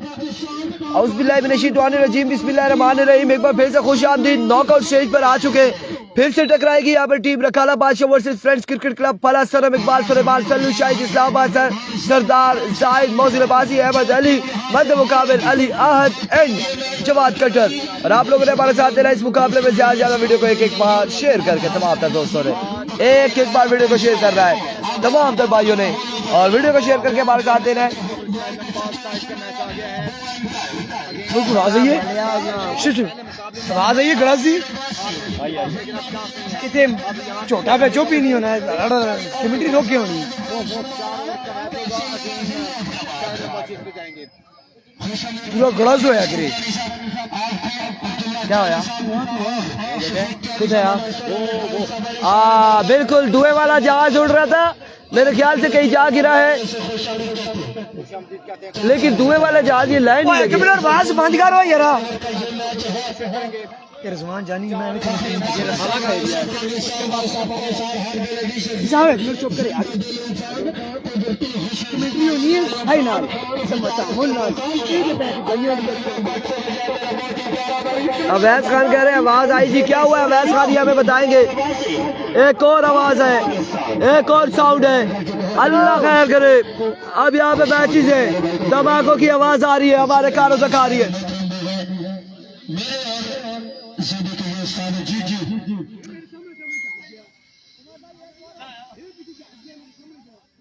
औज़ुबिल्लाहिमिनश्शैतानिर्रजीम बिस्मिल्लाहिर्रहमानिर्रहीम। एक बार फिर से खुशामदीद। नॉकआउट स्टेज पर आ चुके, फिर से टकराएगी यहाँ पर टीम रखाला बादशाह वर्सेस फ्रेंड्स क्रिकेट क्लब फला सरम इकबाल सुलेमान सल्लू शाहिद इस्लामाबाद सर सरदार जाहिद मौजिल अब्बासी अहमद अली मध्य मुकाबिल अली आहद एंड जवाद कटर। और आप लोगों ने हमारे साथ देना इस मुकाबले में ज़्यादा वीडियो को एक बार शेयर करके तमाम तर दोस्तों ने एक बार वीडियो को शेयर करना है तमाम तर भाइयों ने, और वीडियो को शेयर करके हमारे साथ देना है। आ जाइए गड़ासी कितने छोटा पे जो भी नहीं होना है कमेटी रोके होनी पूरा गड़ास होया करे क्या होया कुछ है बिल्कुल धुएं वाला जहाज उड़ रहा था, मेरे ख्याल से कहीं जा गिरा है, लेकिन धुएं वाला जहाज ये लाइन नहीं लगी। बंद करो यार रजवान जानी मैं चुप करे अवैस खान कह रहे हैं आवाज आई जी, क्या हुआ अवैस खान, ये हमें बताएंगे। एक और आवाज है, एक और साउंड है, अल्लाह खैर करे। अब यहाँ पे मैचेस है, धमाकों की आवाज आ रही है, हमारे कानों तक आ रही है।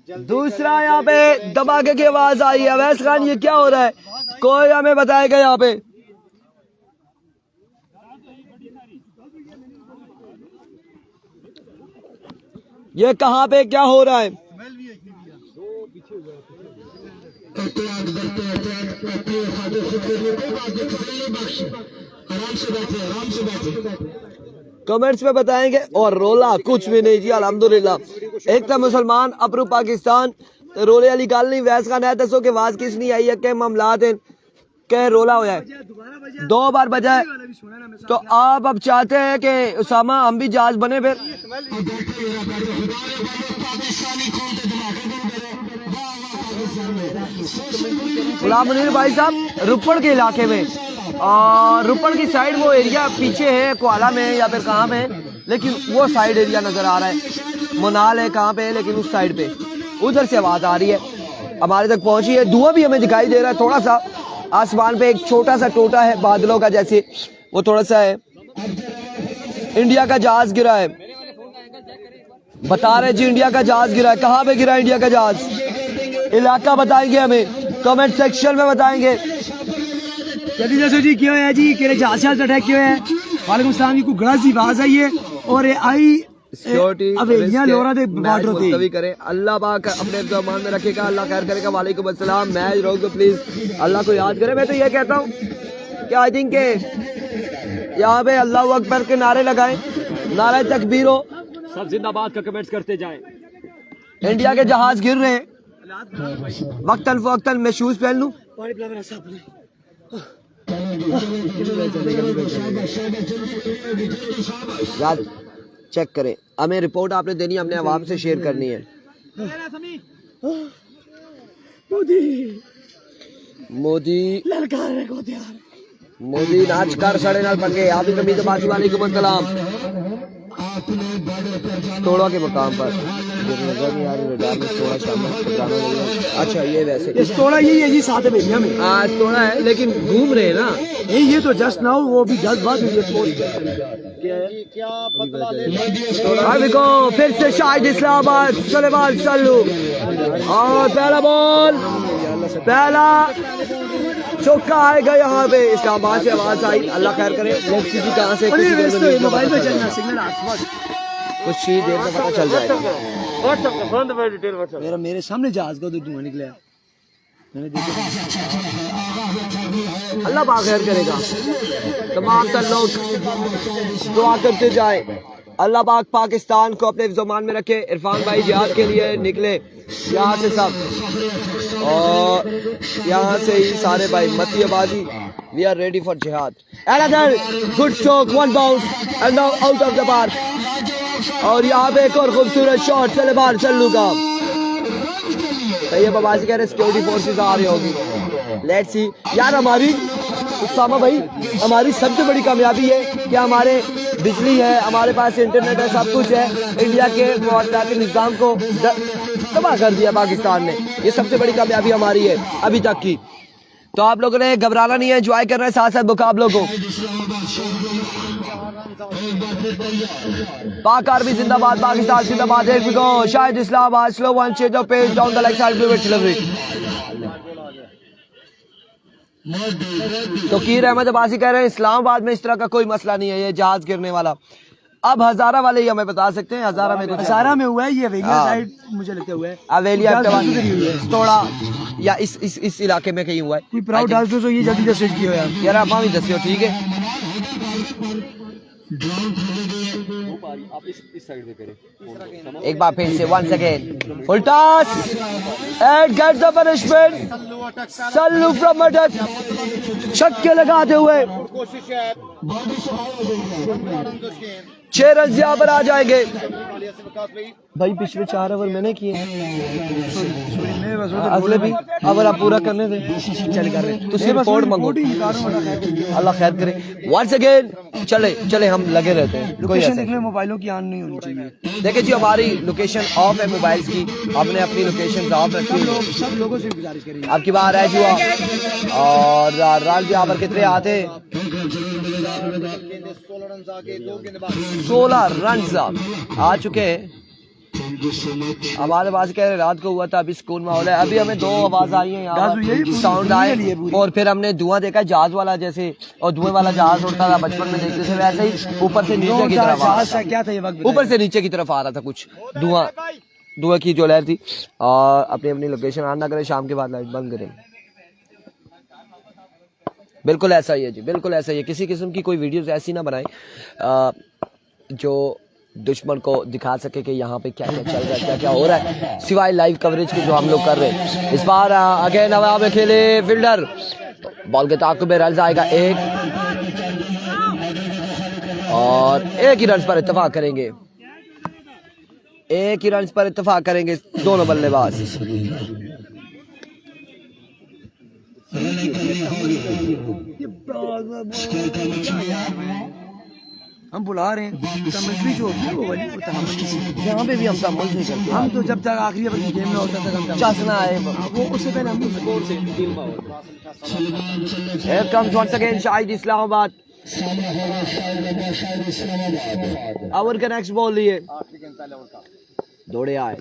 दूसरा यहाँ पे धमाके की आवाज आई है। अवैस खान ये क्या हो रहा है, कोई हमें बताएगा यहाँ पे। ये कहाँ पे क्या हो रहा है। कमेंट्स में बताएंगे। और रोला कुछ भी नहीं जी, अल्हम्दुलिल्लाह। एक था मुसलमान अपरू पाकिस्तान रोले वाली गल नहीं। वैस खान है दसो कि आवाज किस नहीं आई है, क्या मामलात है, क्या रोला हो है, 2 बार बजा है। तो आप अब चाहते हैं कि उसामा हम भी जहाज बने फिर। गुलाम मुनीर भाई साहब रुपड़ के इलाके में, और रुपड़ की साइड वो एरिया पीछे है कोआला में या फिर कहाँ में, लेकिन वो साइड एरिया नजर आ रहा है। मोनाल है कहाँ पे है, लेकिन उस साइड पे उधर से आवाज आ रही है, हमारे तक पहुंची है। धुआं भी हमें दिखाई दे रहा है थोड़ा सा, आसमान पे एक छोटा सा टोटा है बादलों का जैसे, वो थोड़ा सा है। इंडिया का जहाज गिरा है, बता रहे जी इंडिया का जहाज गिरा है। कहाँ पे गिरा इंडिया का जहाज, इलाका बताएंगे हमें, कमेंट सेक्शन में बताएंगे। जल्दी जैसे जी क्यों है जी कि जहाज अटैक क्यों है। वालेकुम सलाम जी, को गलत सी आवाज आई है और आई सिक्योरिटी करें। अल्लाह पाक अपने ज़मान में रखेगा, अल्लाह खैर करेगा। वालेकुम अस्सलाम। मैच रोक दो प्लीज, अल्लाह को याद करें। मैं तो ये कहता हूँ कि आई थिंक के यहाँ पे अल्लाह अकबर के नारे लगाएं, नारा तकबीर हो, सब जिंदाबाद का कमेंट्स करते जाएं। इंडिया के जहाज गिर रहे हैं, वक्तन फवक्तन मैं शूज पहन लूं। यार चेक करें, हमें रिपोर्ट आपने देनी है, हमने आवाम से शेयर करनी है। मोदी मोदी नाच कर साढ़े नाल पंगे। आप भी तो बासी वालेकुम अस्सलाम। तोड़ा के मकाम पर अच्छा ये वैसे तोड़ा यही है जी, साथ में आज तोड़ा है लेकिन घूम रहे हैं ना ये तो जस्ट नाउ, वो भी जस्ट बात हुई है। देखो फिर से शाहिद इस्लामाबाद सुलेमान सल्लू, और पहला बॉल, पहला चौका आएगा यहाँ पे। इस्लामाबाद से आवाज आई, अल्लाह खैर करे। कहाँ से मोबाइल पे चलना सिग्नल कुछ ही देर में पता चल जाएगा। मेरे सामने जहाज का धुआं निकला, मैंने देखा। अल्लाह पाक खैर करेगा, तमाम लोग दुआ करते जाए। अल्लाह पाक पाकिस्तान को अपने ज़मान में रखे। इरफान भाई जिहाद के लिए निकले यहाँ से सब, और यहाँ से ही सारे भाई मतियाबाजी। वी आर रेडी फॉर जिहाद। Another good stroke, 1 bounce and now out of the park. और यहाँ पे एक और खूबसूरत शॉट सुलेमान सल्लू का। तो ये बाबाजी कह रहे सिक्योरिटी फोर्सेस आ रही होगी। लेट्स सी यार। हमारी उसामा भाई, हमारी सबसे बड़ी कामयाबी है कि हमारे बिजली है, हमारे पास इंटरनेट है, सब कुछ है। इंडिया के मौजूदा निज़ाम को तबाह कर दिया पाकिस्तान ने। ये सबसे बड़ी कामयाबी हमारी है अभी तक की। तो आप लोगों ने घबराना नहीं है, एंजॉय करना है साथ साथ मुकाबलों को। पाक आर्मी जिंदाबाद, पाकिस्तान जिंदाबाद। एक गो Shahid Islamabad, slow one, change of pace, down the leg side, blue delivery. तो कीर अहमद अब्बासी कह रहे हैं इस्लामाबाद में इस तरह का कोई मसला नहीं है, ये जहाज गिरने वाला। अब हजारा वाले ही हमें बता सकते हैं, हजारा में कुछ हजारा में हुआ है, ये अवेलिया साइड मुझे लगता हुआ है, अवेलिया थोड़ा या इस इलाके में कहीं हुआ है। कोई प्राउड डाल दो तो ये जल्दी दस की हो यार आप भी दसियो, ठीक है। आप इस साइड से करें एक बार फिर से once again full toss and get the punishment. Sallu from Attock, छक्के लगाते हुए 6 रन यहाँ पर आ जाएंगे। भाई पिछले 4 ओवर मैंने किए, अगले भी अगर आप पूरा करने दे चल कर रहे तो सिर्फ रिपोर्ट मांगो, अल्लाह खैर करे। वंस अगेन चले चले हम लगे रहते हैं। लोकेशन देख ले, मोबाइलों की ऑन नहीं होनी चाहिए। देखिए जी हमारी लोकेशन ऑफ है मोबाइल्स की, हमने अपनी लोकेशन ऑफ रखी है। सब लोगों से गुजारिश करेंगे। अब की बार है जुआ और रन यहाँ पर कितने आते, 16 रन आ चुके हैं। हमारे पास कह रहे रात को हुआ था, अभी सुकून माहौल है। अभी हमें 2 आवाज आई है यहाँ, साउंड आए और फिर हमने धुआं देखा जहाज वाला जैसे, और धुएं वाला जहाज उड़ता था बचपन में देखते थे वैसे ही ऊपर से नीचे की तरफ, क्या था ये वक्त, ऊपर से नीचे की तरफ आ रहा था कुछ धुआं की जो लहर थी। और अपनी अपनी लोकेशन ऑन ना करें, शाम के बाद लाइट बंद करें। बिल्कुल ऐसा ही है जी, बिल्कुल ऐसा ही है। किसी किस्म की कोई वीडियोस ऐसी ना बनाएं जो दुश्मन को दिखा सके कि यहाँ पे क्या क्या चल रहा है, क्या क्या हो रहा है, सिवाय लाइव कवरेज के जो हम लोग कर रहे हैं। इस बार अगेन हवा में खेले फील्डर, बॉल के ताक़ुब में रन आएगा 1 और 1 ही रन पर इत्तेफाक करेंगे, 1 ही रन पर इत्तेफाक करेंगे दोनों बल्लेबाज। हम बुला रहे हैं तमन्नी जो होती है वो वाली, वो तहम्मुल से, यहाँ पे भी हम तहम्मुल से करते हैं। हम तो जब तक आखिरी ओवर की गेम में होता था हम चसना है वो, उससे पहले हम स्कोर से Here comes once again Shahid Islamabad। Over का नेक्स्ट बॉल लिए दौड़े आए,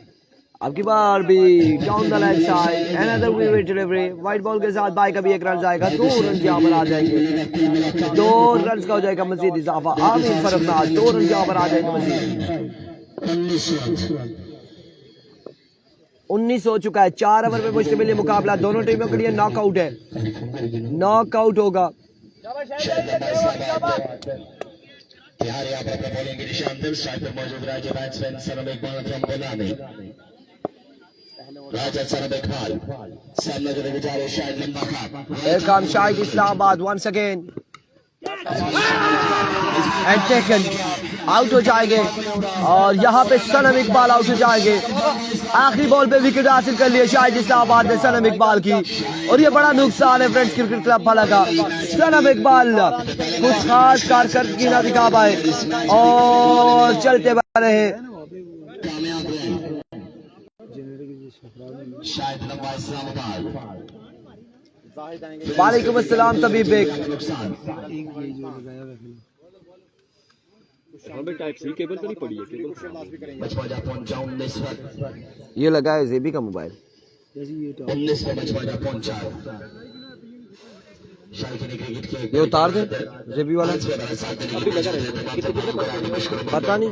अब की बार भी down the leg side, another wicket delivery, white ball के साथ बाई का भी 1 रन जाएगा, 2 रन यहाँ पर आ जाएंगे, 2 रन का हो जाएगा मजीद इजाफा। आमिर फरमाद 2 रन यहाँ पर आ जाएंगे मजीद। 19 हो चुका है, 4 ओवर में मुश्तमिल मुकाबला, दोनों टीमों के लिए नॉकआउट है, नॉकआउट होगा। Here comes Shahid Islamabad once again and taken, out हो जाएंगे और यहाँ पे सनम इकबाल आउट हो जाएंगे। आखिरी बॉल पे विकेट हासिल कर लिए शाहिद इस्लामाबाद ने सनम इकबाल की, और ये बड़ा नुकसान है फ्रेंड्स क्रिकेट क्लब फला का। सनम इकबाल कुछ खास कारकर्दगी ना दिखा पाए और चलते रहे। वालेकुम अस्सलाम तबीब बेग। टाइप सी केबल तो नहीं पड़ी है, ये लगा है जेबी का मोबाइल। ये उतार दे जेबी वाला, पता नहीं।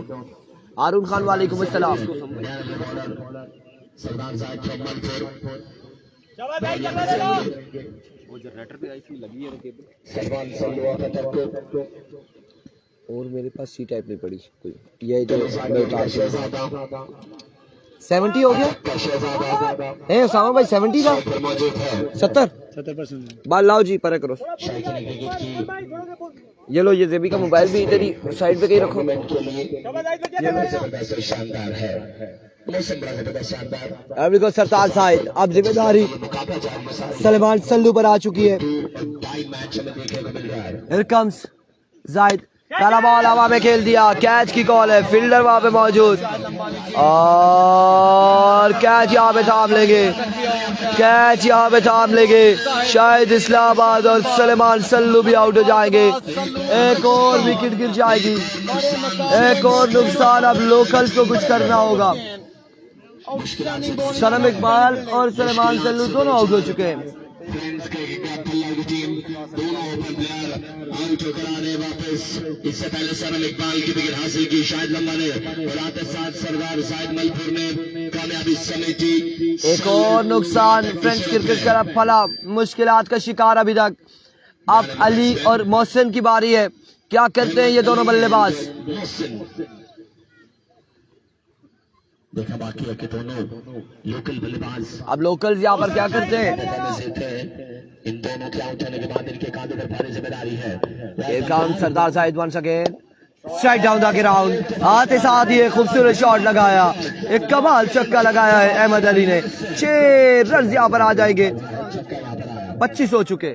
आरून खान वालेकुम अस्सलाम। वो जनरेटर पे आई थी लगी है केबल। और मेरे पास सी टाइप नहीं पड़ी कोई, ये जो मैं उतार के 70 हो गया है सामा भाई, 70 का 70% बाल लाओ जी परे करो। ये लो ये जेबी का मोबाइल भी इधर ही साइड पे कहीं रखो। अभी को सरताज साहिद, अब जिम्मेदारी सलमान सल्लू पर आ चुकी है। Here comes जाहिद, पहला बॉल हवा में खेल दिया, कैच की कॉल है, फील्डर वहां पे मौजूद और कैच यहाँ पे थाम लेंगे, कैच यहाँ पे थाम लेंगे शायद इस्लामाबाद और सलमान सल्लू भी आउट हो जाएंगे। एक और विकेट गिर जाएगी, एक और नुकसान। अब लोकल्स को कुछ करना होगा। सनम इकबाल और सलमान सल्लू दोनों आउट हो चुके हैं। इससे पहले सनम इकबाल की विकेट हासिल की शाहिद लम्बा ने और आते साथ सरदार जाहिद मलपुर ने कामयाबी समेटी। एक और नुकसान। फ्रेंड्स क्रिकेट क्लब फला मुश्किलात का शिकार अभी तक। अब अली और मोहसिन की बारी है, क्या करते हैं ये दोनों बल्लेबाज। देखा बाकी है कि दोनों लोकल बल्लेबाज अब लोकल्स यहाँ पर क्या करते हैं। इन दोनों के आउट होने के बाद इनके कांधे पर भारी जिम्मेदारी है। Sardar Sahid once again strike down the ground. आते साथ ही एक खूबसूरत शॉट लगाया, एक कमाल चक्का लगाया है अहमद अली ने। 6 रन यहाँ पर आ जाएंगे, 25 हो चुके।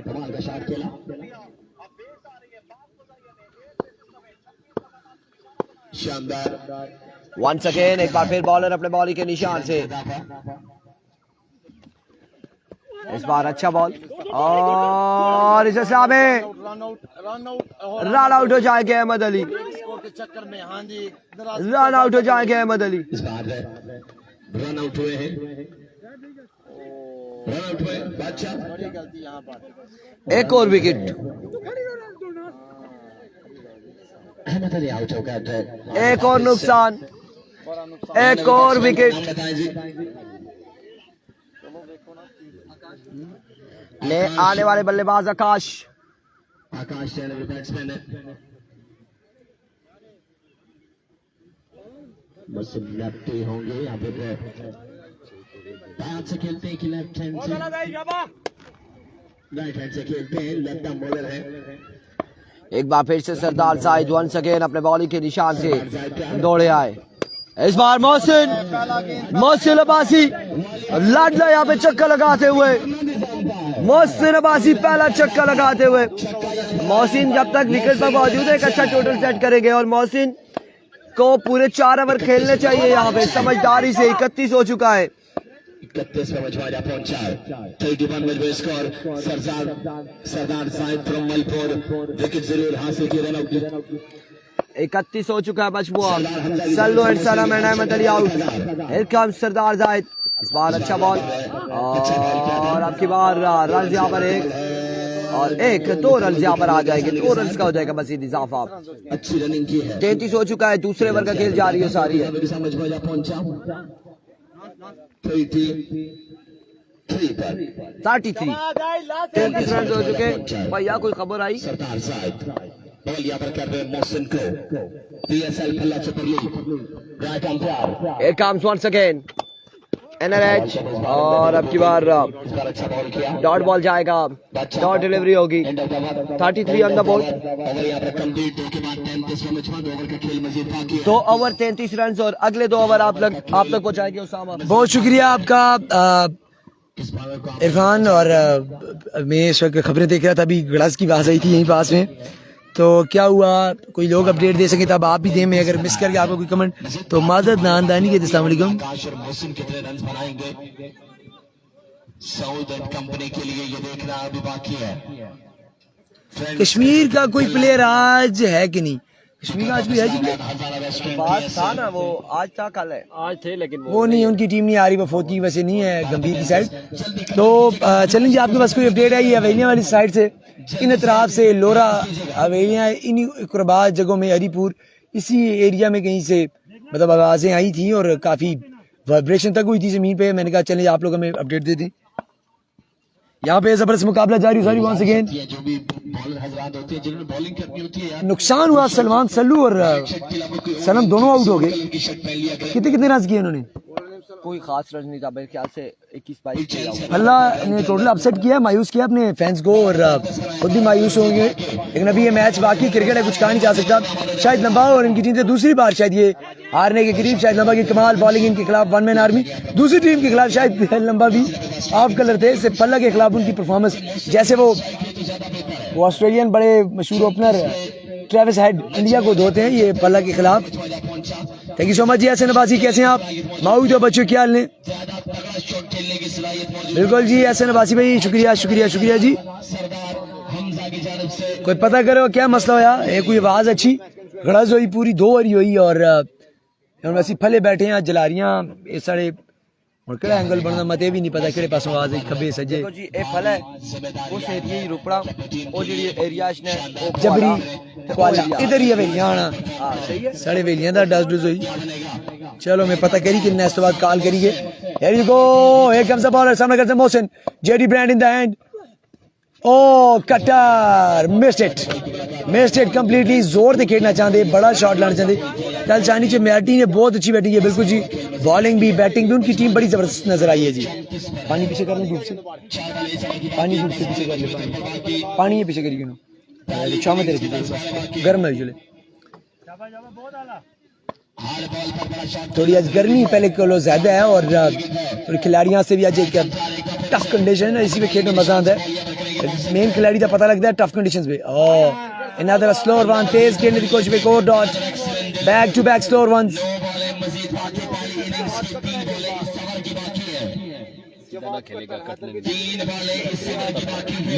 शानदार वंस अगेन एक बार फिर बॉलर अपने बॉलिंग के निशान से। इस बार अच्छा बॉल और इस में रन आउट हो जाएंगे अहमद अली, रन आउट हो जाएंगे अहमद अली। इस बार रन आउट हुए हैं, रन आउट हुए बादशाह। एक और विकेट। अहमद अली आउट हो गया। एक और नुकसान, एक और विकेट। ले आने वाले बल्लेबाज आकाश बैट्समैन है। बस लेफ्टी होंगे यहाँ पे, हाथ से खेलते हैं कि लेफ्ट हैंड से, राइट हैंड से खेलते हैं। लेफ्ट आर्म बॉलर है। एक बार फिर से सरदार साहिद वंस अगेन अपने बॉलिंग के निशान से दौड़े आए। इस बार मोहसिन अब्बासी लाडला यहाँ पे चक्का लगाते हुए, मोहसिन अब्बासी पहला चक्का लगाते हुए। मोहसिन जब तक विकेट पर मौजूद है एक अच्छा टोटल सेट करेंगे और मोहसिन को पूरे 4 ओवर खेलने चाहिए यहाँ पे समझदारी से। 31 हो चुका है। 31 पे मझवाजा पहुंचा, 31 में score. Sardar Sahid from Malpur wicket जरूर हासिल की, रन आउट 31 हो चुका है मजमुआ। Sallu and Sanam and Ahmad Ali out. Here comes Sardar Zahid, इस बार अच्छा बॉल और अब की बार रन यहाँ पर एक 2 रन यहाँ पर आ जाएंगे। 2 रन का हो जाएगा मजीद इजाफा। अच्छी रनिंग की है। 33 हो चुका है, दूसरे ओवर का खेल जारी है सारी है। 33 रन हो चुके भैया। कोई खबर आई? सरदार साहिद बॉल यहाँ पर कर रहे हैं मोहसिन को। PSL फल्ला super league right umpire. Here comes once again NRH और अब की बार अच्छा बॉल किया, डॉट बॉल जाएगा, डॉट डिलीवरी होगी। 33 ऑन द बोर्ड। ओवर यहाँ पर कंप्लीट। 2 के बाद 33 में 2 ओवर का खेल मजीद बाकी है। 2 ओवर 33 रन और अगले 2 ओवर आप तक पहुंचाएंगे उसामा। बहुत शुक्रिया आपका इरफान। और मैं इस वक्त खबरें देख रहा था, अभी ग्लास की आवाज़ आई थी यहीं पास में, तो क्या हुआ कोई लोग अपडेट दे सके तब आप भी दें। मैं अगर मिस करके आपको कोई कमेंट तो माजरत नानदानी के। अस्सलाम वालेकुम। मोहसिन कितने रन बनाएंगे सऊद एंड कंपनी के लिए, ये देखना अभी बाकी है। कश्मीर का कोई प्लेयर आज है कि नहीं? कश्मीर का आज भी है जी प्लेयर? बात था ना, वो आज था कल है। आज थे लेकिन वो नहीं, उनकी टीम नहीं आ रही, वफोद की वजह से नहीं है, गंभीर की साइड। तो चलें जी, आपके पास कोई अपडेट है? ये हवेलियाँ वाली साइड से, इन अतराफ से लोरा हवेलियाँ, इन कुरबाज जगहों में, हरीपुर इसी एरिया में कहीं से मतलब आवाज़ें आई थी और काफ़ी वाइब्रेशन तक हुई थी ज़मीन पे। मैंने कहा चलें आप लोग हमें अपडेट दे दें। यहाँ पे जबरदस्त मुकाबला जारी। सॉरी वंस अगेन जो भी बॉलर हजरात होते हैं जिन्होंने बॉलिंग करनी होती है, नुकसान हुआ। सलमान सल्लू और सनम दोनों आउट हो गए। कितने रन किए उन्होंने? कोई खास रन नहीं था मेरे ख्याल से, 21-22। अल्लाह ने टोटल अपसेट किया, मायूस किया अपने फैंस को और खुद भी मायूस होंगे। लेकिन अभी ये मैच बाकी, क्रिकेट है, कुछ कहा नहीं जा सकता। शायद लंबा और इनकी टीम से दूसरी बार शायद ये हारने के करीब। शायद लंबा की कमाल बॉलिंग इनके खिलाफ 1 मैन आर्मी। दूसरी टीम के खिलाफ शायद लंबा भी ऑफ कलर थे। इससे पल्ला के खिलाफ उनकी परफॉर्मेंस, जैसे वो ऑस्ट्रेलियन बड़े मशहूर ओपनर ट्रेविस हेड इंडिया को धोते हैं, ये पल्ला के खिलाफ। थैंक यू सो मच जी। ऐसे नवाजी कैसे हैं आप? माऊ तो बच्चों क्या हाल ने? बिल्कुल जी ऐसे नवाजी भाई, शुक्रिया शुक्रिया शुक्रिया जी। कोई पता करो क्या मसला होया? ये कोई आवाज अच्छी गड़ज हुई, पूरी 2 ओवर हुई और ਅਸੀਂ फले बैठे हैं जलारियां इस साढ़े और केड़ा एंगल बनना मत भी नहीं पता केड़े पासों आवाज आई, खब्बे सज्जे। देखो जी ये फल है उस एरिया ही रुपड़ा और जी एरिया ने जबरी क्वाला इधर ही है वेलियां आना। हां सही है, साढ़े वेलियां दा डस डुस हुई। चलो मैं पता करी कि नेक्स्ट बाद कॉल करिए। Here you go, here comes the bowler, सामने करते Mohsin, JD brand in the hand. Oh cutter missed it completely. जोर से खेलना चाहते, बड़ा शॉट लाना चाहते। कल चाइनी च मैटी ने बहुत अच्छी बैटिंग है, बिल्कुल जी। बॉलिंग भी बैटिंग भी उनकी टीम बड़ी जबरदस्त नजर आई है जी। पानी पीछे कर ले धूप से, पानी धूप से पीछे कर ले, पानी ये पीछे करिए छाव में रखिए, गर्म है यूजुअली। थोड़ी आज गर्मी पहले किलो ज्यादा है और थोड़ी खिलाड़ियों से भी आज एक टफ कंडीशन है, इसी में खेलने में मजा आता है। मेन खिलाड़ी का पता लगता है टफ कंडीशंस में। ओह another slower one, तेज खेलने की कोशिश में, को dot, back to back slower ones.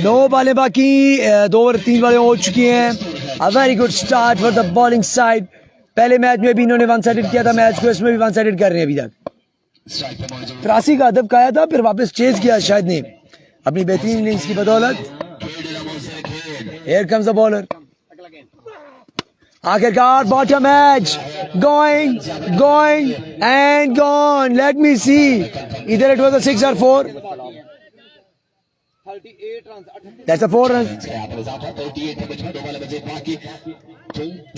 नो बालें बाकी, 2 ओवर 3 बालें हो चुकी हैं। A very good start for the bowling side. पहले मैच में भी इन्होंने 1 साइडेड किया था मैच को, इसमें भी 1 साइडेड कर रहे हैं अभी तक। 83 का अदब खाया था, फिर वापस चेज किया शायद ने अपनी बेहतरीन इनिंग्स की बदौलत। Here comes the bowler. आखिरकार bottom edge, going and gone. Let me see. Either it was a 6 or 4. 38 run, That's a 4 runs.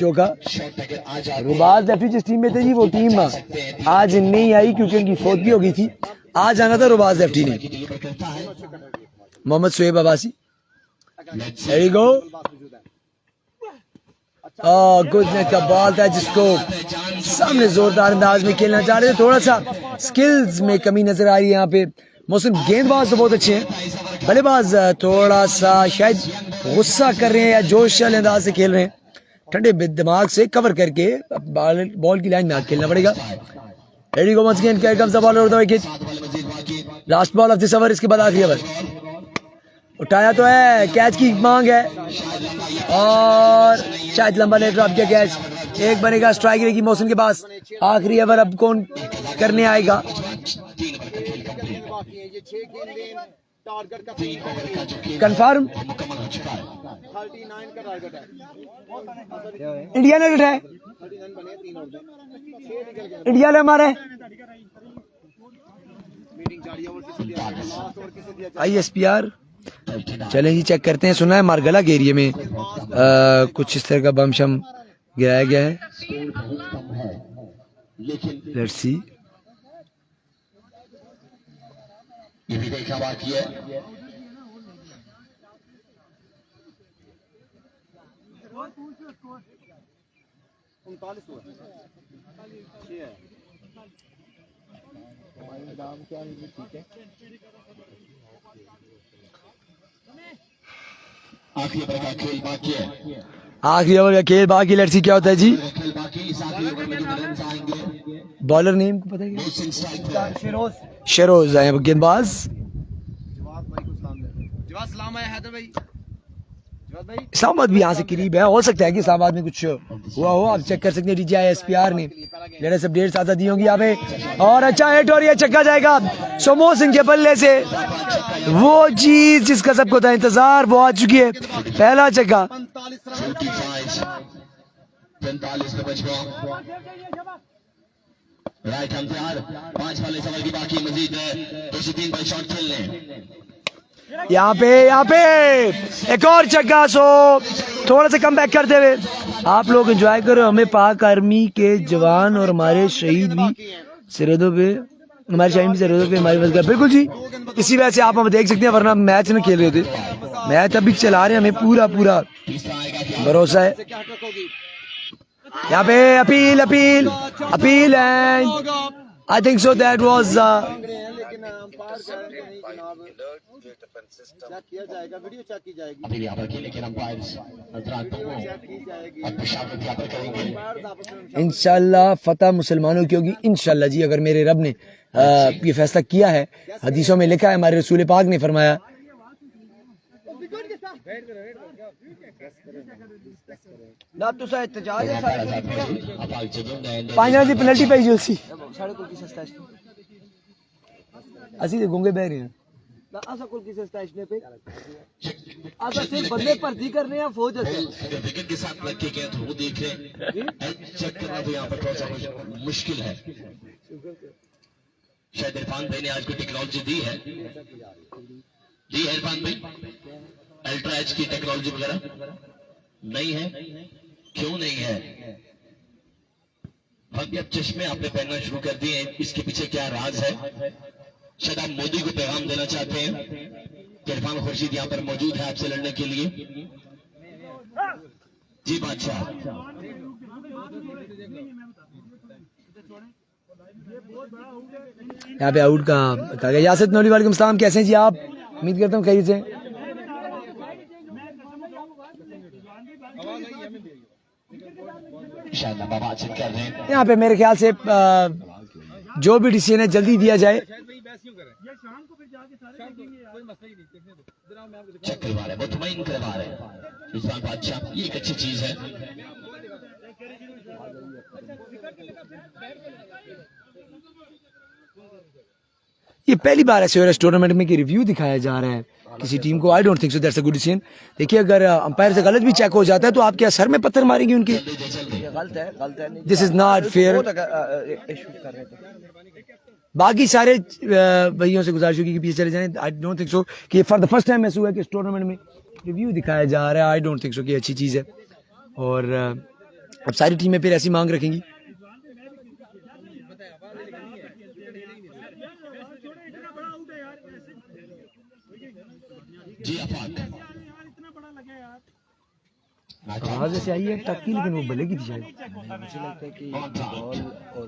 चौका। रुबाज लेफ्टी जिस टीम में थे जी, वो टीम आज नहीं आई क्योंकि उनकी फौतगी हो गई थी। आज आना था रुबाज लेफ्टी ने। Mohammad Shoaib Abbasi. There you go. Goodness का बॉल था जिसको सामने जोरदार अंदाज में खेलना चाह रहे थे। थोड़ा सा स्किल्स में कमी नजर आ रही है यहाँ पे। मोहसिन गेंदबाज तो बहुत अच्छे हैं, बल्लेबाज थोड़ा सा शायद गुस्सा कर रहे हैं या जोश वाले अंदाज से खेल रहे हैं। ठंडे दिमाग से कवर करके बॉल की लाइन में आगे खेलना पड़ेगा। Ready go, once again here comes the ball over the wicket. Last ball of this over, इसके बाद आखिरी ओवर। उठाया तो है, कैच की मांग है और शायद लंबा ने ड्रॉप किया कैच। एक बनेगा, स्ट्राइक रहेगी मोहसिन के पास। आखिरी ओवर अब कौन करने आएगा? कंफर्म 39 का टारगेट है। इंडिया ने उठाया, इंडिया ने मारे। ISPR चलें जी, चेक करते हैं। सुना है मारगला के एरिया में कुछ इस तरह का बम शम गिराया गया है। Let's see. ये भी देखा बाकी है। आखिरी ओवर का खेल बाकी है। आखिरी ओवर का खेल बाकी। लेट्स सी क्या होता है जी। खेल बाकी, इस आखिरी ओवर में जो रन आएंगे। बॉलर नेम को पता है? शेरोज आए गेंदबाज। इस्लामाबाद भी यहाँ से करीब है, हो सकता है कि इस्लामाबाद में कुछ हुआ हो। आप चेक कर सकते हैं। DJISPR ने लेटेस्ट अपडेट्स आता दी होंगी यहाँ पे। और अच्छा हिट और ये छक्का जाएगा सोमो सिंह के बल्ले से। वो चीज जिसका सबको था इंतजार, वो आ चुकी है। पहला छक्का। 45 पे बचवा राइट हम तैयार। 5 वाले सवाल की बाकी मजीद है, तो 3 बॉल शॉट खेल लें। यहाँ पे एक और छक्का। सो थोड़ा सा कम बैक करते हुए आप लोग एंजॉय करो। हमें पाक आर्मी के जवान और हमारे शहीद भी सरहदों पे, हमारे शहीद भी सरहदों पे हमारी वजह। बिल्कुल जी, इसी वजह से आप हम देख सकते हैं, वरना मैच नहीं खेल रहे थे। मैच अभी चला रहे हैं, हमें पूरा भरोसा है। यहाँ पे appeal appeal appeal and I think so that was लेकिन अंपायर कह रहे हैं नहीं जनाब, चेक किया जाएगा, वीडियो चेक की जाएगी, अभी यहाँ पर खेले के अंपायर्स हजरात दोनों चेक की जाएगी। और पेशावत यहाँ पर करेंगे। अंपायर्स आपस में इंशाल्लाह फतह मुसलमानों की होगी इंशाल्लाह जी। अगर मेरे रब ने ये फैसला किया है, हदीसों में लिखा है, हमारे रसूल पाक ने फरमाया। ना तो सा एहतजाज है पांच की पेनल्टी पाई जो सी साढ़े को किसे स्टैच ਅਸੀਂ ਤੇ ਗੁੰਗੇ ਬਹਿ ਰਹੇ ਹਾਂ। ना आसा को किसे स्टैच ने पे आसा सिर्फ बंदे भर्ती करने हैं फौज से विकेट के साथ लग के गए तो वो देख रहे हैं, चेक करना तो यहाँ पर थोड़ा सा मुश्किल है। शायद इरफान भाई ने आज को टेक्नोलॉजी दी है इरफान भाई, अल्ट्रा एच की टेक्नोलॉजी वगैरह नहीं है, क्यों नहीं है? बाकी अब चश्मे आपने पहनना शुरू कर दिए, इसके पीछे क्या राज है? शायद आप मोदी को पैगाम देना चाहते हैं कि इरफान खुर्शीद यहाँ पर मौजूद है आपसे लड़ने के लिए। जी बादशाह, यहाँ पे आउट का कहा गया। यासिर नौली वालेकुम सलाम, कैसे हैं जी आप? उम्मीद करता हूँ खैरियत से। शायद आप बातचीत कर रहे हैं। यहाँ पे मेरे ख्याल से जो भी डिसीजन है जल्दी दिया जाए। चेक करवा रहे, मुतमईन करवा रहे हैं रिजवान बादशाह, ये एक अच्छी चीज है। ये पहली बार ऐसे हो रहा है टूर्नामेंट में कि रिव्यू दिखाया जा रहा है किसी टीम को। I don't think so that's a good decision. देखिए अगर अंपायर से गलत भी चेक हो जाता है तो आप क्या सर में पत्थर मारेंगे उनके? गलत है नहीं, this is not fair. Issue कर रहे थे बाकी सारे भाइयों से गुजारिश होगी कि पीछे चले जाएं। आई डोंट थिंक सो कि फॉर द फर्स्ट टाइम ऐसा हुआ है कि इस टूर्नामेंट में रिव्यू दिखाया जा रहा है। आई डोंट थिंक सो कि अच्छी चीज़ है और अब सारी टीमें फिर ऐसी मांग रखेंगी। जी आफाक, आवाज ऐसे आई है टक्की, लेकिन वो भले की थी शायद। मुझे लगता है कि बॉल और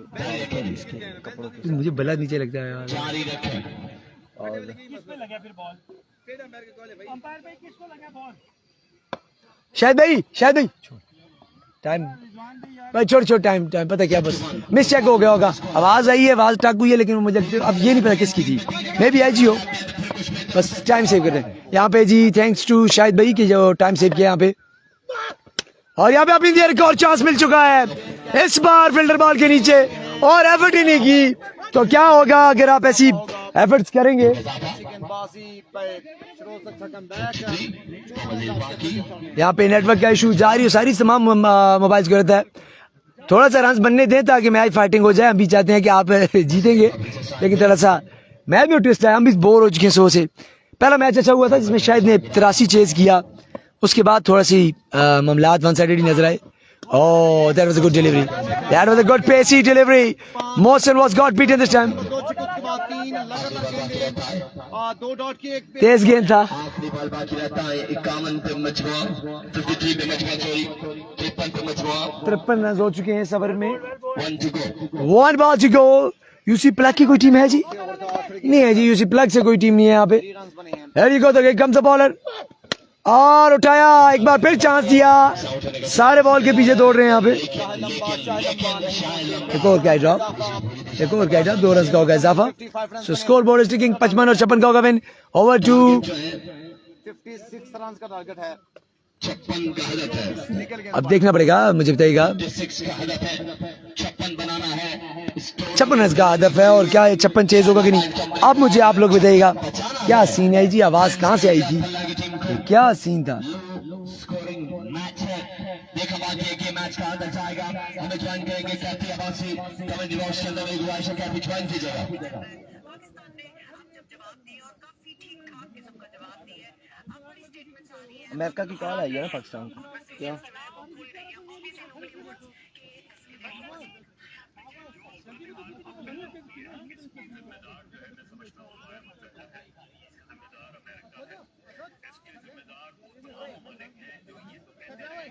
इसके कपड़ों के मुझे भला नीचे लगता है यार। जारी रखें। और शायद भाई टाइम भाई छोड़ टाइम पता क्या बस मिस चेक हो गया होगा। आवाज आई है, आवाज टक हुई है, लेकिन मुझे अब ये नहीं पता किसकी थी। मे बी आई जी हो, बस टाइम सेव कर रहे हैं यहाँ पे जी। थैंक्स टू शाहिद भाई की जो टाइम सेव किया यहाँ पे। और यहाँ पे अपनी दिया एक और चांस मिल चुका है इस बार फील्डर बॉल के नीचे और एफर्ट ही नहीं की तो क्या होगा अगर आप ऐसी एफर्ट्स करेंगे। यहाँ पे नेटवर्क का इशू जारी है, सारी तमाम मोबाइल्स को रहता है। थोड़ा सा रन बनने दें ताकि मैच फाइटिंग हो जाए। हम भी चाहते हैं कि आप जीतेंगे, लेकिन थोड़ा सा मैच भी ट्विस्ट है। हम भी बोर हो चुके हैं सो से। पहला मैच अच्छा हुआ था जिसमें शायद ने 83 चेज किया, उसके बाद थोड़ा सी मामलात वन साइडेड ही नजर आए। Oh, that was a good delivery. That was a good pacey delivery. Mohsen was got beaten this time. तेज गेंद था। आखिरी बॉल बाकी रहता है 51 पे मजमुआ, 53 पे मजमुआ, सॉरी 53 पे मजमुआ। 53 रन हो चुके हैं इस ओवर में। 1 to go। 1 ball to go। UC plug की कोई टीम है जी? नहीं है जी, यूसी प्लग से कोई टीम नहीं है यहाँ पे। There you go, the here comes the bowler। और उठाया, एक बार फिर चांस दिया, सारे बॉल के पीछे दौड़ रहे हैं यहाँ पे। एक और कैच ड्रॉप, 2 रन का होगा इजाफा। So score board is ticking. 55 और 56 का होगा विन। ओवर टू 56 रन का टारगेट है। 56 का हदफ है। अब देखना पड़ेगा, मुझे बताइएगा। 56 का हदफ है, 56 बनाना है। 56 रन का हदफ है और क्या 56 चेज होगा कि नहीं, अब मुझे आप लोग बताइएगा। क्या सीन है जी, आवाज कहाँ से आई थी, क्या सीन था? स्कोरिंग मैच है, देखा बात है कि मैच का अंदर जाएगा। हमें ज्वाइन करेंगे कैफी अब्बासी, कमेंट्री बॉक्स के अंदर गुजारिश है कैफी ज्वाइन कीजिएगा। पाकिस्तान ने हम जब जवाब दिए और काफी ठीक ठाक किस्म का जवाब दिया है। अब बड़ी स्टेटमेंट्स आ रही है अमेरिका की कॉल आई है ना पाकिस्तान को, क्या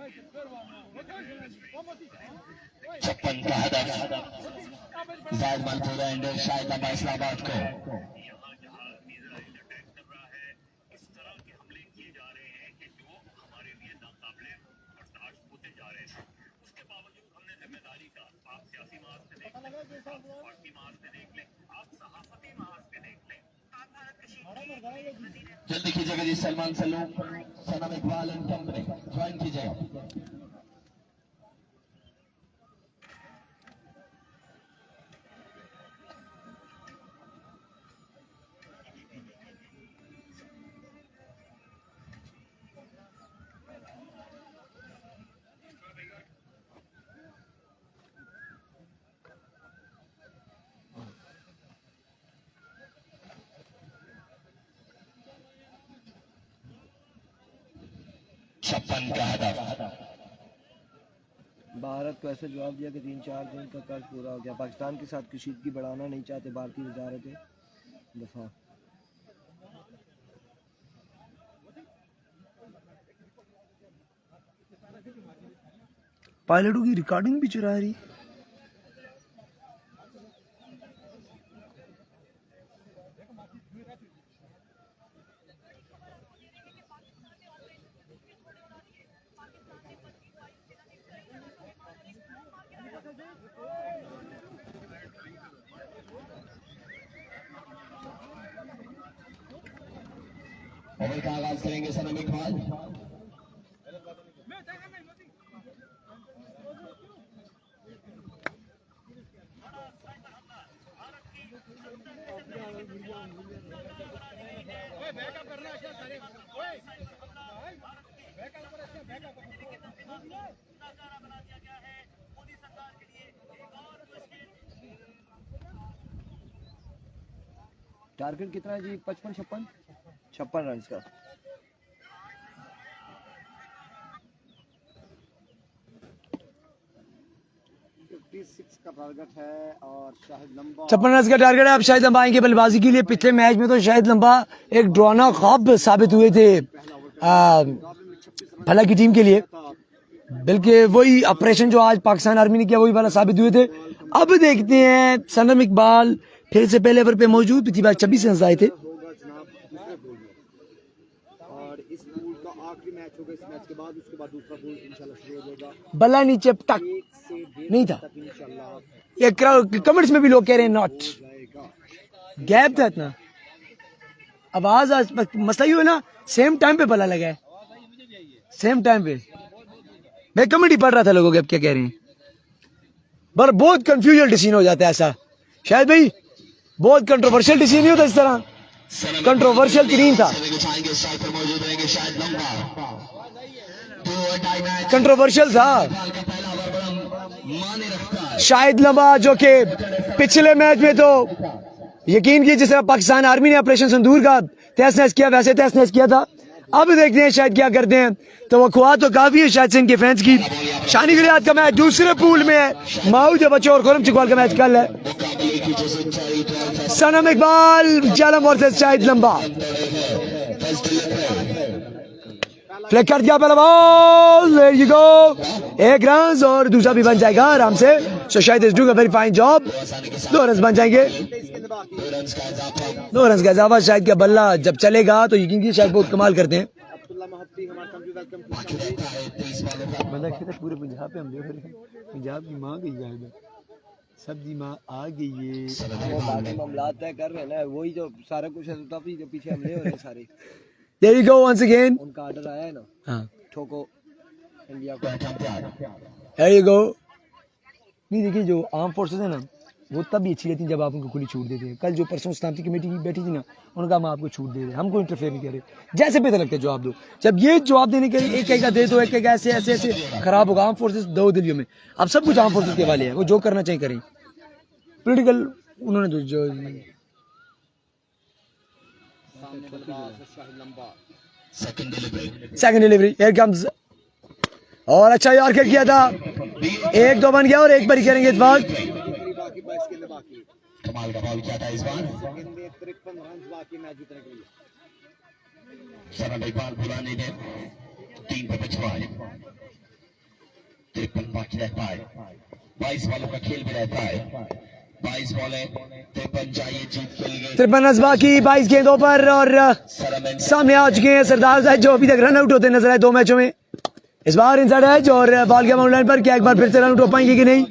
56 का हदफ जायद मनपूरा एंड शाहिद अब्बास इस्लामाबाद को। जल्दी कीजिएगा जी, सलमान सलू, सनम इकबाल एंड कंपनी ज्वाइन कीजिएगा। छप्पन का हदफ। भारत को ऐसा जवाब दिया कि 3-4 दिन का कर्ज पूरा हो गया। पाकिस्तान के साथ कशीदगी बढ़ाना नहीं चाहते भारतीय वजारत दफा। पायलटों की रिकॉर्डिंग भी चुरा रही। ओवर का आगाज करेंगे सनम इकबाल। टारगेट कितना है जी? 56 रन का। टारगेट है और शाहिद लंबा 56 रन का टारगेट है। अब शाहिद लंबा आएंगे बल्लेबाजी के लिए। पिछले मैच में तो शाहिद लंबा एक ड्राना ख्वाब साबित हुए थे भला की टीम के लिए, बल्कि वही ऑपरेशन जो आज पाकिस्तान आर्मी ने किया वही वाला साबित हुए थे। अब देखते हैं सनम इकबाल फिर से पहले ओवर पे मौजूद, पिछली बार 26 रन आए थे। और इस पूल का आखिरी मैच होगा। इस मैच के बाद उसके बाद दूसरा पूल इंशाल्लाह शुरू हो जाएगा। बल्ला नीचे टक नहीं था। ये कमेंट्स में भी लोग कह रहे हैं नॉट, गैप था इतना। आवाज आज मसला ये है ना, सेम टाइम पे बल्ला लगा है, सेम टाइम पे। मैं कमेंट ही पढ़ रहा था लोगों के अब क्या कह रहे हैं, पर बहुत कंफ्यूजन डिसीजन हो जाता है ऐसा। शायद भाई बहुत कंट्रोवर्शियल डिसीजन नहीं होता इस तरह, कंट्रोवर्शियल तरीन था, कंट्रोवर्शियल था। शाहिद लंबा जो कि पिछले मैच में तो यकीन कीजिए जिस तरह पाकिस्तान आर्मी ने ऑपरेशन संदूर का तहस नहस किया वैसे तहस नहस किया था। अब देखते हैं शायद क्या करते हैं। तो ख्वाह तो काफी है शायद से इनके फैंस की। शानी गिलियाद का मैच दूसरे पूल में है, माऊ जब बच्चों और खुरम चिकवाल का मैच कल है। सनम इकबाल जालम वर्सेस शाहिद लंबा। फ्लिक कर दिया पहला ball, there you go, 1 run और दूसरा भी बन जाएगा आराम से। So Shahid is doing a very fine job. 2 run बन जाएंगे, 2 रन का इजाफा। शायद का बल्ला जब चलेगा तो यकीन की शायद बहुत कमाल करते हैं। बंदा कहता है पूरे पंजाब पे हम देख रहे हैं, पंजाब की माँ गई है, सब्जी माँ आ गई है। वो बाकी मामला तय कर रहे हैं ना, वही जो सारा कुछ है तो जो पीछे हमले हो रहे हैं सारे। There you go once again. उनका ऑर्डर आया है ना, हाँ, ठोको इंडिया को। there you go. नहीं देखिए जो आर्म फोर्सेस है ना वो तब भी अच्छी रहती है जब आप उनको खुली छूट देते हैं। कल जो परसों सलामती कमेटी की बैठी थी ना, उनका हम आपको छूट दे रहे हैं, हमको इंटरफेयर नहीं कर रहे, जैसे बेहतर लगता है जवाब दो। जब ये जवाब देने के लिए एक एक का दे दो, एक एक ऐसे ऐसे ऐसे खराब होगा। आर्म फोर्सेस दो दिल्लियों में अब सब कुछ आर्म फोर्सेस के वाले हैं, वो जो करना चाहिए करें। पोलिटिकल उन्होंने जो सेकंड डिलीवरी हियर कम्स, और अच्छा यार क्या किया था, 1-2 बन गया और एक बार करेंगे इस बार। कमाल का बॉल किया था इस बार। 53 रन बाकी मैच जीतने के लिए। सनम इकबाल बुलाने ने 3 पे 55। रह पाए। 22 बॉलों का खेल भी रहता है। 22 बॉलें 53 चाहिए जीत के लिए। 53 रन बाकी 22 गेंदों पर और सामने आ चुके हैं सरदार साहब जो अभी तक रन आउट होते नजर आए 2 मैचों में। इस बार इनसाइड एज और बॉल के माउंट लाइन पर क्या एक बार फिर से रन आउट हो पाएंगे कि नहीं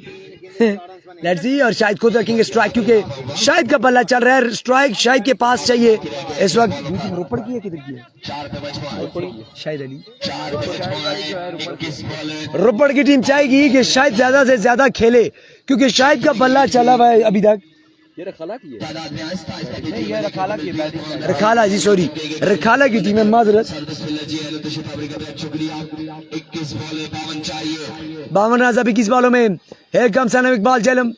लेट्स सी। और शायद खुद रखेंगे स्ट्राइक क्योंकि शायद का बल्ला चल रहा है। स्ट्राइक शायद के पास चाहिए इस वक्त। रोपड़ की है किधर की है? 4 पे बचपन शायद अली 4 पे बचपन 21 बॉलें रोपड़ की टीम चाहेगी कि शायद ज्यादा से ज्यादा खेले क्योंकि शायद का बल्ला चला हुआ है अभी तक। ये रखाला की है। तादाद में आहिस्ता आहिस्ता की ये रखाला की बैटिंग रखाला जी सॉरी रखाला की टीम है माजरत। शुक्रिया। 21 बॉलें 52 चाहिए। 52 रन अभी 21 बॉलों में। एक कम सनम इकबाल जलम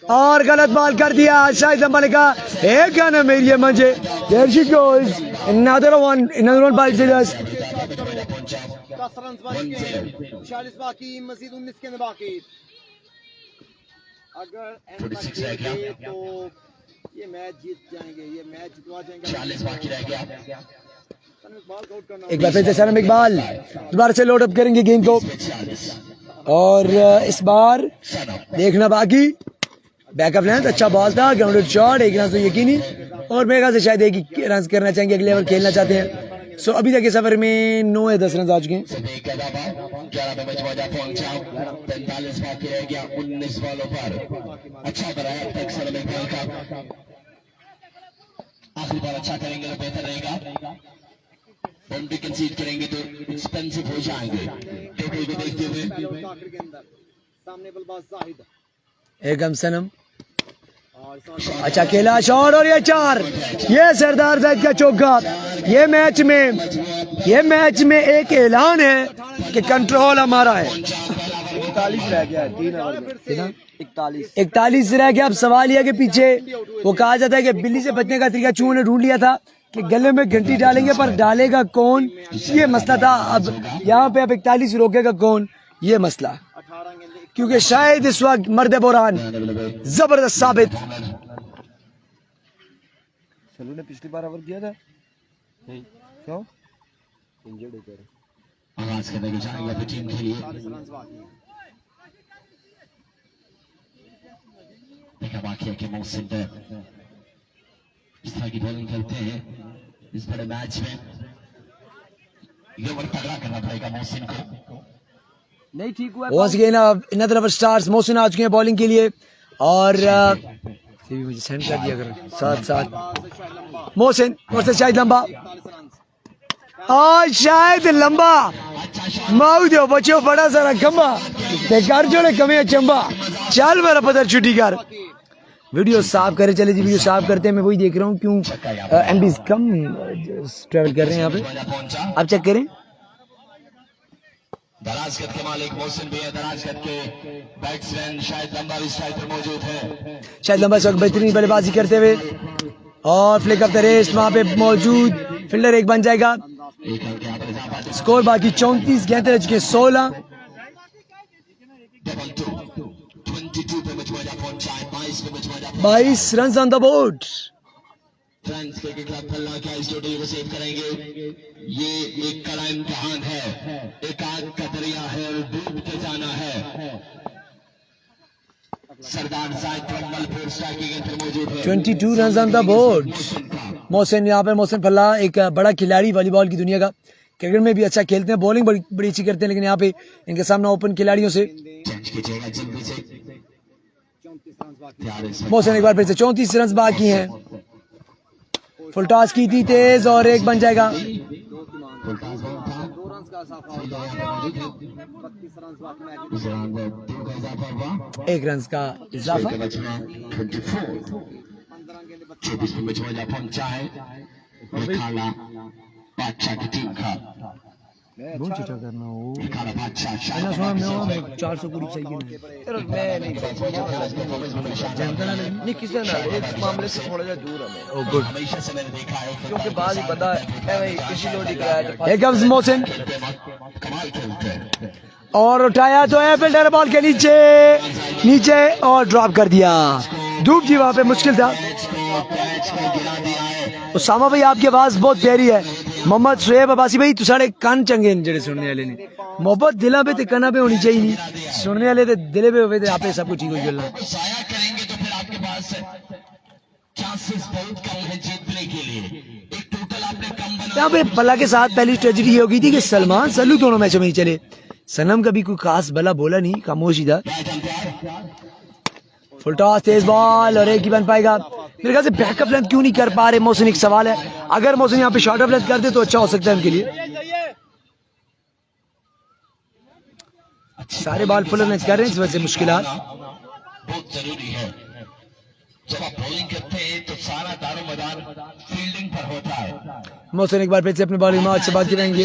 और गलत बॉल कर दिया। शाहिद अम्मा ने कहा एक गन मेरी ये मंजे there she goes another one by Silas। 10 run बाकी 46 बाकी मजीद 19 गेंदें बाकी। अगर एंड तक 46 रह गया। खेलेंगे तो ये मैच जीत जाएंगे, ये मैच जितवा जाएंगे। 40 बाकी रह गया। बॉल आउट करना एक बार फिर से सनम इकबाल दोबारा से लोड अप करेंगे गेंद को 40 और इस बार देखना बाकी। बैकअप लेंथ अच्छा बॉल था ग्राउंडेड शॉट 1 रन तो यकीनी और मेरे ख्याल से शायद 1 रन करना चाहेंगे अगले ओवर खेलना चाहते हैं। सो अभी तक के सफर में 9 या 10 रन आ चुके हैं। 11 पे बचवा पहुंचा 45 बाकी रह गया 19 बॉलों पर। अच्छा कराया अब तक सनम इकबाल का। आखिरी बार अच्छा करेंगे तो बेहतर रहेगा। बाउंड्री कंसीड करेंगे तो एक्सपेंसिव हो जाएंगे। टेबल को देखते हुए आखिर के अंदर सामने बल्लेबाज जाहिद एकम सनम अच्छा खेला शॉट और ये 4 ये सरदार जाहिद का चौका। ये मैच में एक ऐलान है कि कंट्रोल हमारा है। 41 रह गया 3 ओवर 41 रह गया। अब सवाल यह कि पीछे वो कहा जाता है कि बिल्ली से बचने का तरीका चूहों ने ढूंढ लिया था कि गले में घंटी डालेंगे पर डालेगा कौन ये मसला था। अब यहाँ पे अब 41 रोकेगा कौन ये मसला क्योंकि शायद इस वक्त मर्द बुरहान जबरदस्त साबित। सलू ने पिछली बार ओवर दिया था नहीं क्यों? इंजर्ड है आगाज करने को जाएंगे अपनी टीम के लिए। देखा बाकी है कि मोहसिन इस तरह की बॉलिंग करते हैं इस बड़े मैच में। ये ओवर तगड़ा करना पड़ेगा मोहसिन को। नहीं ठीक हुआ once again another of stars Mohsin आ चुके हैं बॉलिंग के लिए और ये भी मुझे सेंड कर दिया करो साथ मोहसिन और से शायद लंबा और शायद लंबा माऊ दो बच्चों बड़ा सारा खंबा बेकार जोड़े कमे चंबा चल मेरा पता छुट्टी कर। वीडियो साफ करे चले जी वीडियो साफ करते हैं मैं वही देख रहा हूँ क्यों एमबीज कम ट्रेवल कर रहे हैं यहाँ पे। आप चेक करें दराजगढ़ के मालिक मोहसिन भी है। दराजगढ़ के बैट्समैन शायद लंबा भी स्ट्राइक पर मौजूद है। शायद लंबा इस वक्त बेहतरीन बल्लेबाजी करते हुए और फ्लिक ऑफ द रेस्ट वहां पे मौजूद फील्डर एक बन जाएगा। स्कोर बाकी 34 गेंदें रह चुके 16 22 run on the board. France cricket club फल्ला क्या इस जोड़ी को सेव करेंगे। ये एक कड़ा इम्तिहान है एक आग का दरिया है और डूब के जाना है। सरदार जाहिद कमलपुर स्ट्राइकिंग पर मौजूद है। 22 run on the board. Mohsin यहाँ पे मोहसिन फल्ला एक बड़ा खिलाड़ी वॉलीबॉल की दुनिया का क्रिकेट में भी अच्छा खेलते हैं बॉलिंग बड़ी अच्छी करते हैं लेकिन यहाँ पे इनके सामने ओपन खिलाड़ियों से मोहसिन एक बार फिर से 34 रन बाकी हैं। फुल टॉस की थी तेज और एक बन जाएगा। 2 रन का इजाफा होगा 32 रन बाकी मैच 1 रन का इजाफा 24 में बचवा पहुंचा है खाला बादशाह की टीम का। बहुत अच्छा करना हो खाला बादशाह मैंने सुना मैं 400 करीब सही की मैं नहीं किसी ना इस मामले से थोड़ा सा दूर है मैं गुड हमेशा से मैंने देखा है क्योंकि बाद ही पता है भाई किसी लोग दिखाया था Here comes मोहसिन कमाल खेलते हैं। और उठाया तो है फील्डर बॉल के नीचे और ड्रॉप कर दिया। धूप जी वहां पे मुश्किल था। उसामा भाई आपकी आवाज बहुत प्यारी है। मोहम्मद शुएब अब्बासी भाई तू साढ़े कान चंगे जेड़े सुनने वाले ने मोहब्बत दिला पे ते कना पे होनी चाहिए नहीं, सुनने वाले ते दिले पे होवे ते आपे सब कुछ ठीक हो जाएगा। जाया करेंगे तो फिर आपके पास चांसेस बहुत कम है जीतने के लिए। एक टोटल आपने कम बना यहाँ पे भला के साथ पहली ट्रेजेडी हो गई थी कि सलमान सल्लू दोनों मैचों में ही चले। सनम कभी कोई खास भला बोला नहीं, खामोश ही था। फुल टॉस, तेज बॉल और एक ही बन पाएगा। मेरे ख्याल से बैकअप लेंथ क्यों नहीं कर पा रहे मोहसिन, एक सवाल है। अगर मोहसिन यहाँ पे शॉर्ट ऑफ लेंथ कर दे तो अच्छा हो सकता है उनके लिए। सारे बॉल फुल लेंथ कर रहे हैं, इस वजह से मुश्किलात बहुत जरूरी है। जब आप बॉलिंग करते हैं तो सारा दारोमदार फील्डिंग पर होता है। मोहसिन एक बार फिर से अपने बॉलिंग मैच से बात करेंगे।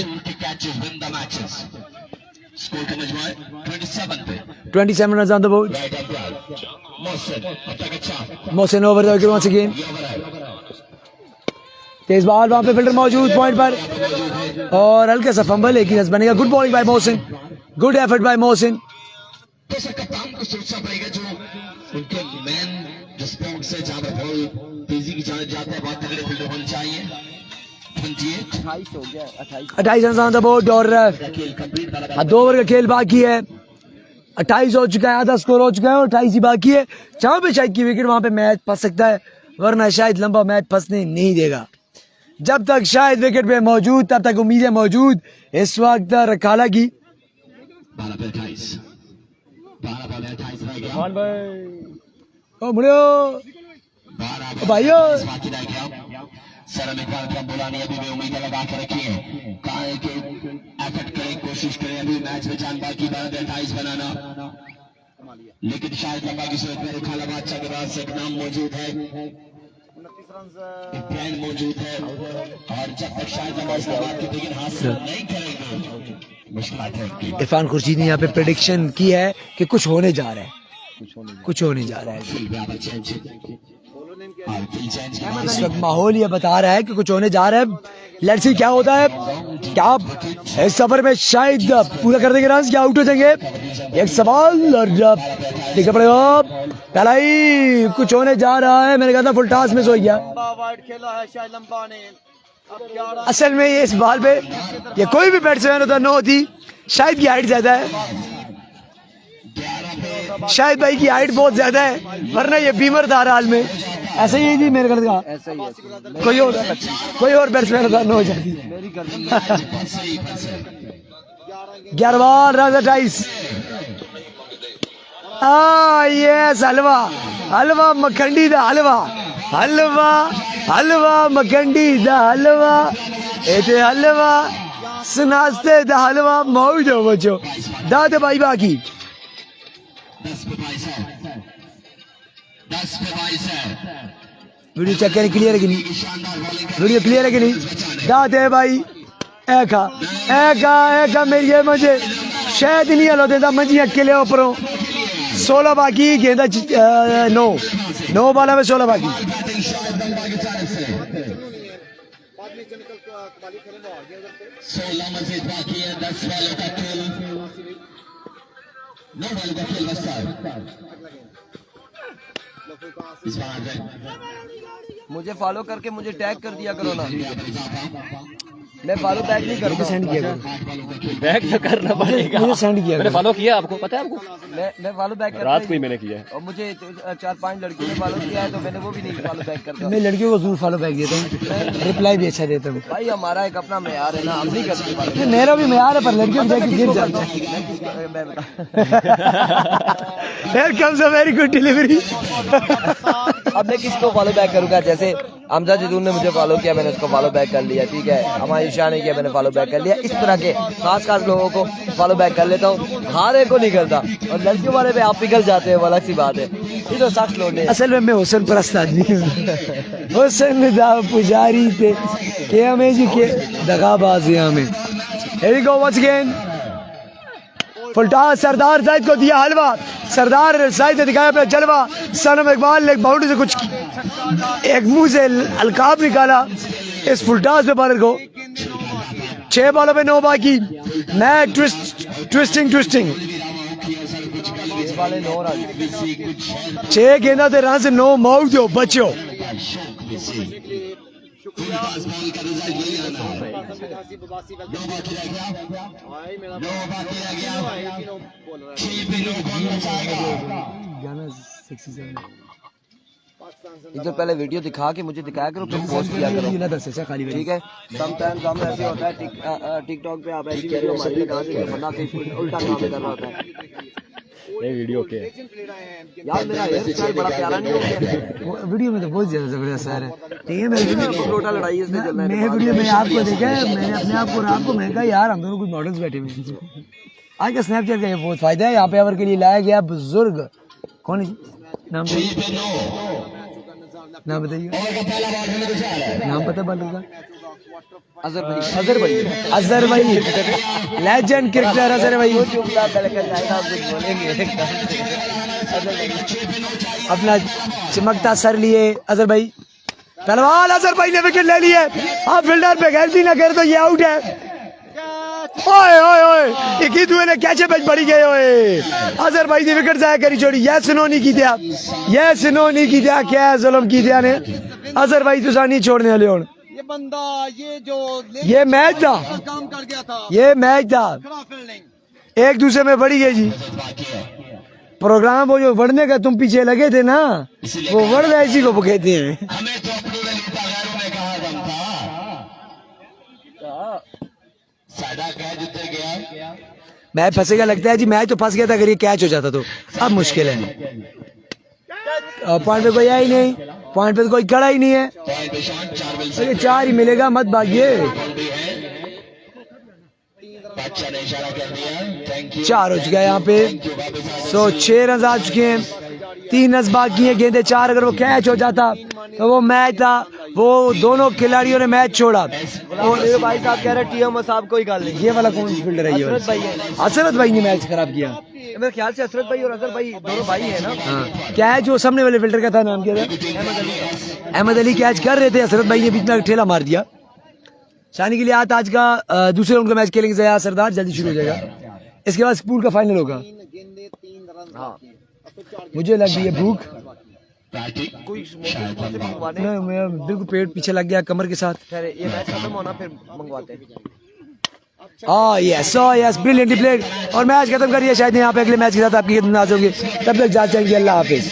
स्कोर का मजमा है 27 पे 27 runs on the board. Right umpire Mohsin अब तक अच्छा Mohsin over the wicket once again. तेज बॉल वहां पे फील्डर मौजूद पॉइंट पर और हल्का सा फंबल, लेकिन रन बनेगा। Good bowling bye Mohsin, good effort bye Mohsin. तो सर कप्तान को सोचना पड़ेगा जो उनके मैन रिस्पॉन्ड से जहां पर बॉल तेजी की जाने जाता है, बहुत तगड़े फील्डर होने चाहिए। 28 हो गया 28 रन ऑन द बोर्ड और 2 ओवर का खेल बाकी है। 28 हो चुका है, आधा स्कोर हो चुका है और 28 ही बाकी है। जहां पे शायद की विकेट वहां पे मैच फंस सकता है, वरना शायद लंबा मैच फंसने नहीं देगा। जब तक शायद विकेट पे मौजूद तब तक उम्मीदें मौजूद। इस वक्त रखाला की 12 पे 28 रह गया। ओ मुड़ो 12 भाइयों बाकी रह गया। सर अमित का बोला नहीं, अभी भी उम्मीदें लगा के रखी है। कहा है कि एफर्ट करें, कोशिश करें, अभी मैच में जान बाकी 12 पे 28 बनाना, लेकिन शायद लंबा की सूरत में रखाला बादशाह के पास एक नाम मौजूद है, एक ब्रांड मौजूद है और जब तक शायद लंबा इस्तेमाल की लेकिन हासिल नहीं करेंगे मुश्किल है। इरफान खुर्शीद ने यहाँ पे प्रेडिक्शन की है कि कुछ होने जा रहा है, कुछ होने जा रहा है। इस वक्त माहौल ये बता रहा है कि कुछ होने जा रहा है। लेट्स सी क्या होता है। क्या इस सफर में शायद पूरा कर देंगे रन, क्या आउट हो जाएंगे? एक सवाल और देखना पड़ेगा। पहला ही कुछ होने जा रहा है। मैंने कहा था फुल टॉस मिस हो गया। असल में ये इस बॉल पे ये कोई भी बैट्समैन होता नो होती, शायद की हाइट ज्यादा है, शायद भाई की हाइट बहुत ज्यादा है, वरना ये बीमर था हाल में। ऐसा ही थी मेरे गलत का, ऐसा ही है। कोई और बैट्समैन होता नो हो जाती। 11 बॉल रन 28। यस हलवा, हलवा मखंडी दा हलवा, हलवा हलवा मखंडी दा हलवा, एते हलवा सुनास्ते दा हलवा मौज हो बचो दाद भाई बाकी 10 पे 22 है। वीडियो चेक करें क्लियर है कि नहीं, शानदार बॉलिंग वीडियो क्लियर है कि नहीं। दाद है भाई एका एका एका मेरी है मुझे शायद नहीं हलो देता मंजी अकेले ऊपरों। 16 बाकी, गेंदा 9 बॉल में 16 बाकी। 16 मजीद बाकी है। 10 वालों का खेल, 9 वालों का खेल बस इस बार मुझे फॉलो करके मुझे टैग कर दिया करो ना, मैं फॉलो बैक नहीं करता। सेंड किया करो, बैक तो करना पड़ेगा। मुझे सेंड किया मैंने करो। फॉलो किया, आपको पता है? आपको मैं फॉलो बैक करता रात को ही मैंने किया है। और मुझे 4-5 लड़कियों ने फॉलो किया है, तो मैंने वो भी नहीं फॉलो बैक करता। मैं लड़कियों को जरूर फॉलो बैक देता हूँ, रिप्लाई भी अच्छा देता हूँ। भाई हमारा एक अपना मेयार है ना, हम नहीं करते follow। मेरा भी म्यार है पर लड़कियों को जाके गिर जाता है। मैं बता Here comes a very good delivery। अब मैं किसको फॉलो बैक करूंगा? जैसे हमजा जदून ने मुझे फॉलो किया, मैंने उसको फॉलो बैक कर लिया, ठीक है। हमारी शाह ने किया, मैंने फॉलो बैक कर लिया। इस तरह के खास लोगों को फॉलो बैक कर लेता हूँ, हर एक को नहीं करता। और लड़कियों वाले पे आप पिघल जाते हैं, वो अलग सी बात है। ये तो सख्त लोग हैं। असल में मैं हुसैन परस्त आदमी हूँ। हुसैन दा पुजारी थे के हमें जी के दगाबाज है हमें। Here we go once again। Full toss, Sardar Zahid को दिया हलवा, सरदार जाहिद ने दिखाया अपना जलवा। सनम इकबाल ने एक बाउंड्री से कुछ एक मुंह से अलकाब निकाला इस फुल टॉस पे बॉलर को। 6 बॉलों पे 9 बाकी। मैं ट्विस्टिंग 6 गेंदा थे रन से 9 माउट दो बच्चो। उनका बॉल का रिजल्ट यही आना है 9 बाकी रह गया 9 बाकी रह गया 6 पे 9 कौन बचाएगा गाना 67 एक तो पहले वीडियो दिखा के मुझे दिखाया करो फिर पोस्ट किया करो ये ना दस ऐसा खाली ठीक है समटाइम्स हम ऐसे होता है टिकटॉक पे आप ऐसी वीडियो हमारे लिए डाल के बंदा कहीं उल्टा काम कर रहा होता है ये वीडियो के यार मेरा हेयर स्टाइल बड़ा प्यारा नहीं हो गया वीडियो में तो बहुत ज्यादा जबरदस्त है ठीक है मैं लोटा लड़ाई इसमें चल रहा है मैं वीडियो में आपको देखा है मैंने अपने आप को रात को मैं कहा यार हम दोनों कुछ मॉडल्स बैठे हुए हैं आज का स्नैपचैट का ये बहुत फायदा है यहाँ पे अवर के लिए लाया गया बुजुर्ग कौन है नाम 6 पे 9 नाम बताइए और का पहला बॉल होने को जा रहा है नाम पता बालू का अजहर भाई लेजेंड क्रिकेटर अजहर भाई अपना चमकता सर लिए अजहर भाई पहलवान अजहर भाई ने विकेट ले लिए आप फील्डर पे गैलती ना करे तो ये आउट है ओए ओए ओए एक ही दुए ने कैचे पे बड़ी गए ओए अजहर भाई ने विकेट जाया करी छोड़ी ये सुनोनी की दिया ये सुनोनी की दिया क्या जुल्म की दिया ने अजहर भाई तुसा नहीं छोड़ने वाले हुन ये बंदा ये मैच था काम कर गया था ये मैच था एक दूसरे में बढ़ी गई जी प्रोग्राम वो जो बढ़ने का तुम पीछे लगे थे ना वो बढ़ रहा इसी को कहते हैं हमें तो अपने ने लूटा गैरों ने कहा दम था साडा कैच उतर गया मैच फंसेगा लगता है जी मैच तो फंस गया था अगर ये कैच हो जाता तो अब मुश्किल है पॉइंट पे कोई है ही नहीं पॉइंट पे तो कोई खड़ा ही नहीं है पॉइंट पे शॉट 4 बॉल अरे 4 ही मिलेगा मत भागिए भी है बादशाह ने इशारा कर दिया थैंक यू 4 हो चुका है यहाँ पे सो 6 रन आ चुके हैं 3 रन बाकी हैं गेंदे 4 अगर वो कैच हो जाता तो वो मैच था वो दोनों खिलाड़ियों ने मैच छोड़ा और ये भाई साहब कह रहे टीएम साहब कोई गल नहीं ये वाला कौन फील्डर है ये हसरत भाई वाला? है हसरत भाई ने मैच खराब किया मेरे ख्याल से हसरत भाई और अजहर भाई दोनों भाई है ना हाँ क्या है जो सामने वाले फील्डर का था नाम क्या था अहमद अली कैच कर रहे थे हसरत भाई ने बीच में ठेला मार दिया शानी के लिए आज का दूसरे राउंड का मैच खेलेंगे जया सरदार जल्दी शुरू हो जाएगा इसके बाद पूल का फाइनल होगा मुझे लग गई है भूख कोई मोमोज मंगवाने मैं बिल्कुल पेट पीछे लग गया कमर के साथ ठहरे ये मैच खत्म होना फिर मंगवाते हैं यस ब्रिलियंटली प्लेड और मैच खत्म करिए शायद यहाँ पे अगले मैच के साथ आपकी नजर होगी तब तक जा जाएंगे अल्लाह हाफिज